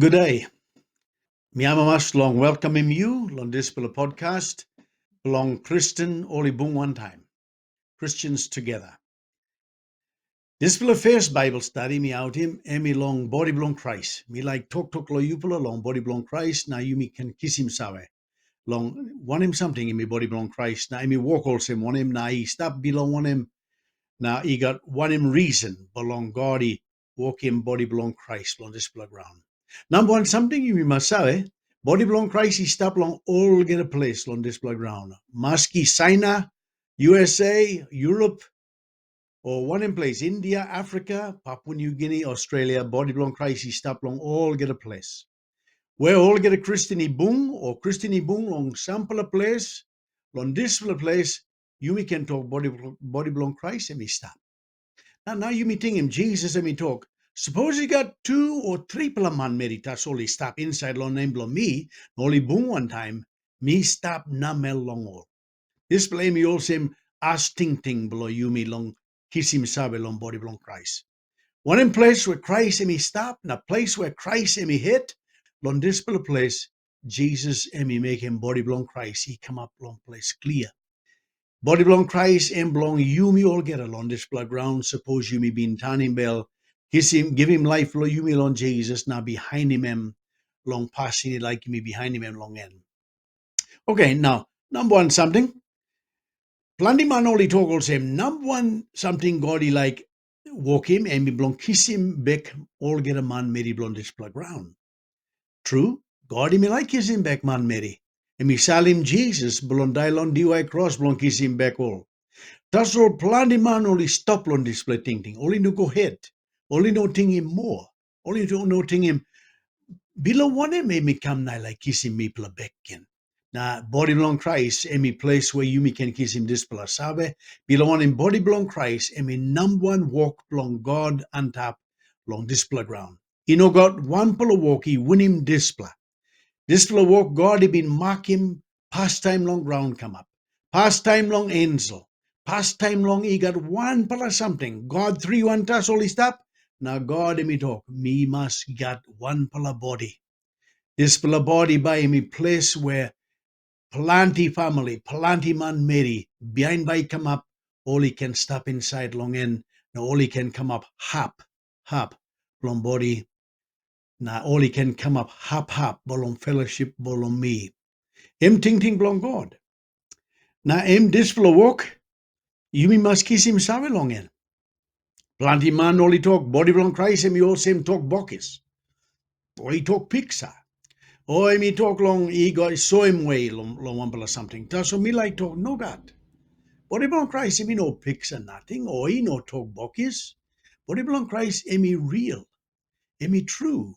Good day. Mi amamas long welcoming you on this podcast. Long Christian oli bung one time. Christians together. This first Bible study me out him emi long body belong Christ. Me like talk lo yupula long body belong Christ. Now you me can kiss him sawe. Long want him something in me body belong Christ. Now me walk also him want him. Now he stop belong want him. Now he got one him reason belong God he walk him body belong Christ on this ground. Number one something you must say. Body belong Christ he stop long all get a place on this ground. Maski China, USA, Europe, or one in place India, Africa, Papua New Guinea, Australia. Body belong Christ he stop long all get a place. Where all get a Christian bung or Christian bung long sample a place, long this place. You can talk body belong Christ and me stop. Now you meeting him, Jesus, and me talk. Suppose he got 2 or 3 man meditas only stop inside long name below me, only boom one time, me stop na mel long all. This blame me also him as ting below you me long kiss him sabe long body belong Christ. One in place where Christ and me stop, na place where Christ and me hit, long this place, Jesus and me make him body belong Christ. He come up long place clear. Body belong Christ and belong Yumi all get along this ground. Suppose Yumi been turning bell, kiss him, give him life, lo Yumi long Jesus, now behind him long passing it like me behind him long end. Okay, now number one something. Plenty man only talk him. Number one something God he like walk him and me belong kiss him back all get a man Mary belong this ground. True, God he me like kiss him back man Mary. And me salim Jesus belong die long DY cross belong kiss him back all. Tas all plan man only stop on display ting. Only no go ahead. Only no ting him more. Only no ting him. Below one made me come nigh like kissing me pla becken. Now body belong Christ, emi place where you me can kiss him display sabe. Below one in body belong Christ, emi number one walk belong God and tap long display ground. He no got one pull walk, he win him display. Display walk God he been mark him past time long ground come up. Past time long angel. Past time long he got one pala something. God 3 1 tas only stop. Now God me talk. Me must got one pala body. This pala body by me place where plenty family, plenty man Mary, behind by come up, all he can stop inside long end. Now all he can come up hap, long body. Now all he can come up hap, bolong fellowship, bolong me. Him ting belong God. Now him this walk, you must kiss him sabe long in. Plenty man only talk body belong Christ, him you all same talk bokis. Or he talk pizza. Or me talk long he got so him way long one something. So me like talk no God. Body belong Christ, him no pizza nothing, or he no talk bokis. Body belong Christ, him real, him true.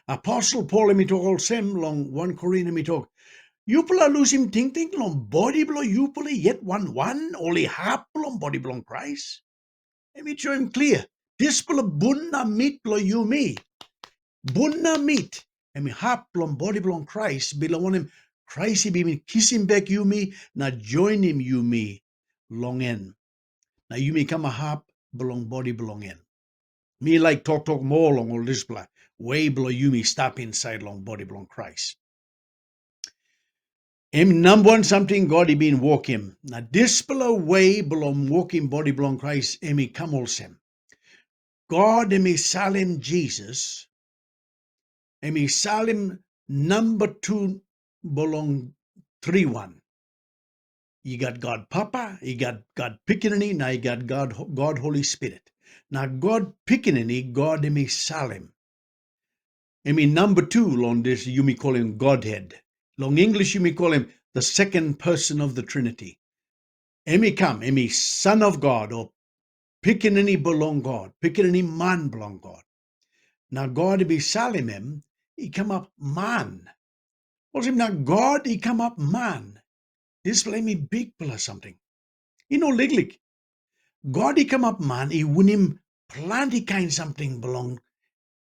Apostle Paul him talk all same long 1 Corinthians him talk. You pula lose him ting long body belong you pula yet one only half belong body belong Christ. Let me show him clear. This pula bunna meat lo you me. Bunna meat. And me half belong body belong Christ. Belong him Christ he be me kiss him back you me. Now join him you me long in. Now you me come a half belong body belong in. Me like talk more long all this blah. Way below you me stop inside long body belong Christ. Him number one something God he been walk him. Now this below way belong walking body belong Christ him he come him. God him he salim Jesus. Him he salim number 2 belong 3-1. You got God Papa, you got God Pickaninny, now you got God Holy Spirit. Now God Pickaninny, God him he salim. Him he number 2 long this you may call him Godhead. Long English you may call him the second person of the Trinity. Emi come, emi son of God, or Pickaninny belong God, Pickaninny man belong God. Now God be salim him, he come up man. Well, him now God, he come up man. This play me big plus something. You know, liglik. God, he come up man, he win him plenty kind something belong,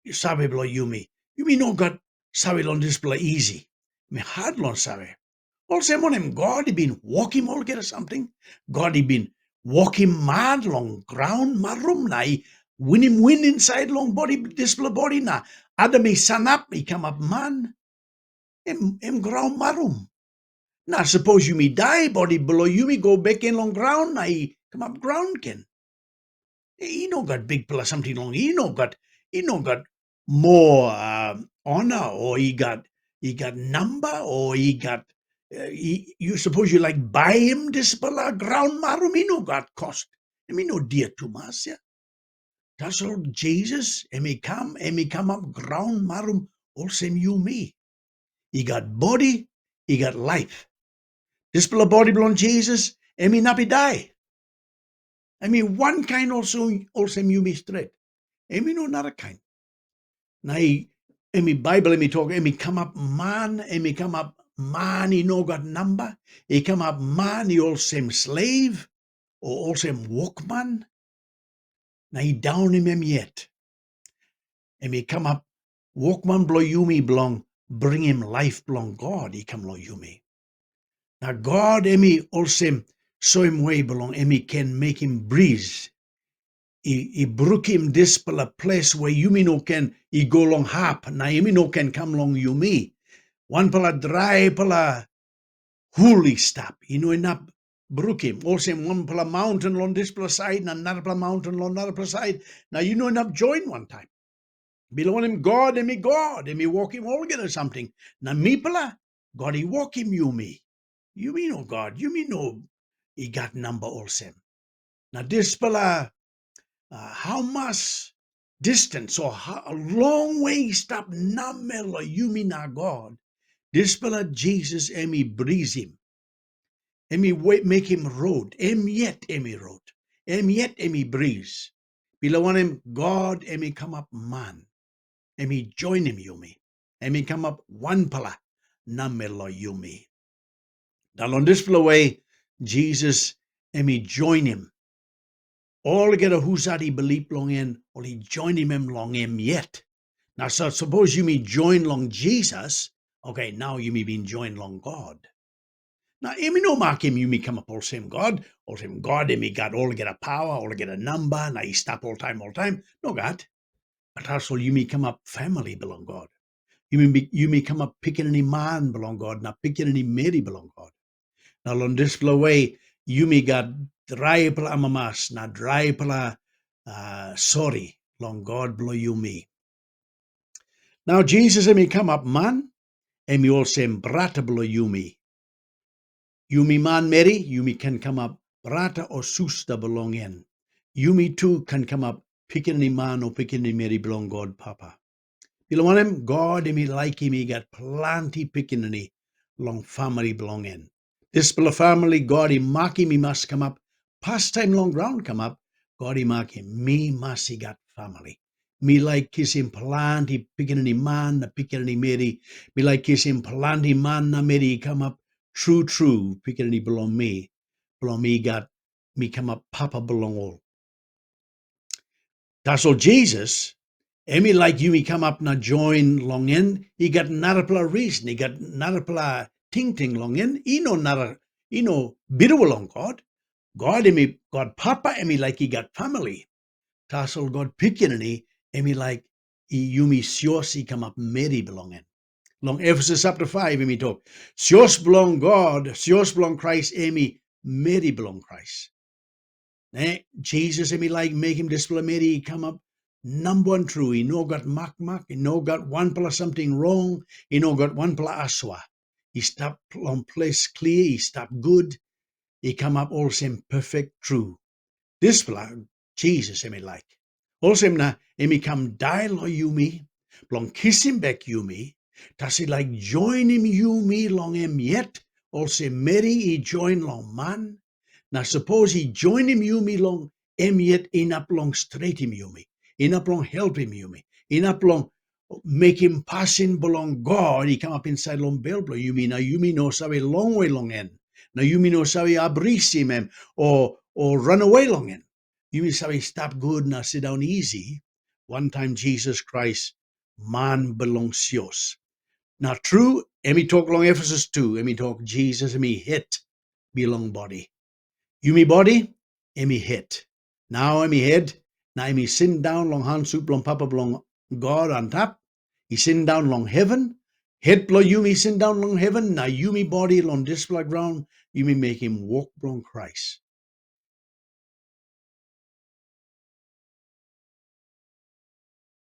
sabe below you me. You mean no God, sabe on this play easy. Me hard long sabe. Also, on him, God, he been walking all get something. God, he been walking mad long ground, marum na. Win inside long body, display body na. Adami sanap, I come up man, em ground marum. Now suppose you me die, body below you me go back in long ground, I come up ground ken. He no got big plus something long. He no got more honor, or he got number, or he got you suppose you like buy him this pala ground marum. He no got cost. I mean no dear to mas, yeah. That's all Jesus. And he come up ground marum all same you me. He got body, he got life. This pala body belong Jesus, and me nappy die. I mean one kind also same you me straight. And me no another kind. Now, emi Bible, emi talk, emi come up man, he no got number. He come up man, he all same slave, or all same workman. Now he down him yet. Emi come up, workman blow Yumi belong, bring him life belong God, he come lo Yumi. Now God, emi all same, so him way belong, emi can make him breeze. He brook him this pala place where Yumi no can, he go long hap, na Yumi no can come long Yumi. One pala dry pala huli stop. He no enough brook him. Also one pala mountain long this pala side, and another pala mountain long another pala side. Now you know enough join one time. Below him God, and me walk him all together something. Now me pala, God he walk him Yumi. Yumi no God, Yumi no, he got number all same. Now this pala, how much distance or how, a long way stop namela Yumi na God. This pala Jesus emi breeze him. Emi make him road. Yet emi road. Yet emi breeze. Below him God emi come up man. Emi join him Yumi. Emi come up one pala namela Yumi. Now on this way Jesus emi join him. All together who's that he believe long in, or he join him long in yet. Now, so suppose you me join long Jesus, okay, now you me been joined long God. Now, me no mark him, you me come up all same God, and me got all get a power, all get a number, now he stop all time. No God. But also you me come up family belong God. You me come up picking any man belong God, not picking any Mary belong God. Now on this way, you me got dry pala amamas, na dry pala sorry, long God blow you me. Now Jesus me come up man, and me all same brata blow you me. You me man Mary, you me can come up brata or susta belong in. You me too can come up picking any man or picking any Mary belong God Papa. You want him? God me like him, he got plenty picking any long family belong in. This bela family, God he mark him, he must come up. Past time long ground come up, God he mark him. Me must he got family. Me like kiss him plenty picking any man, na picking any Mary. Me like kiss him plenty man, na Mary come up. True, picking any belong me. Belong me got me come up, Papa belong all. That's all Jesus. Emi like you, he come up na join long in. He got narapla reason. He got narapla ting long in. He no bitter along God. God Papa emi like he got family. Tassel God picking emi like he yumi sios he come up Mary belong in. Long Ephesus chapter 5 emi talk. Sios belong God, sios belong Christ emi Mary belong Christ. Jesus emi like make him display Mary he come up. Number one true, he no got mak, he no got one plus something wrong, he no got one plus aswa. He stop on place clear, he stop good, he come up all same perfect true. This plus Jesus emi like. Also na emi come die lo you me, long kiss him back you me, does he like join him you me long him yet, also Mary he join long man. Now suppose he join him you me long him yet in up long straight him you me. In up long help him you me. In up long make him passing belong God. He come up inside long bell blow you me. Now you me no sabi long way long end. Now you me no sabi abris him or run away long end. You me sabi stop good now sit down easy. One time Jesus Christ man belongs yours. Now true, emi talk long Ephesus 2, emi talk Jesus, emi hit belong body. You me body, emi hit. Now emi head, now emi sit down long hand soup long Papa belong God on top. He send down long heaven. Head blow Yumi send down long heaven. Na Yumi body long display ground. Yumi make him walk long Kraist.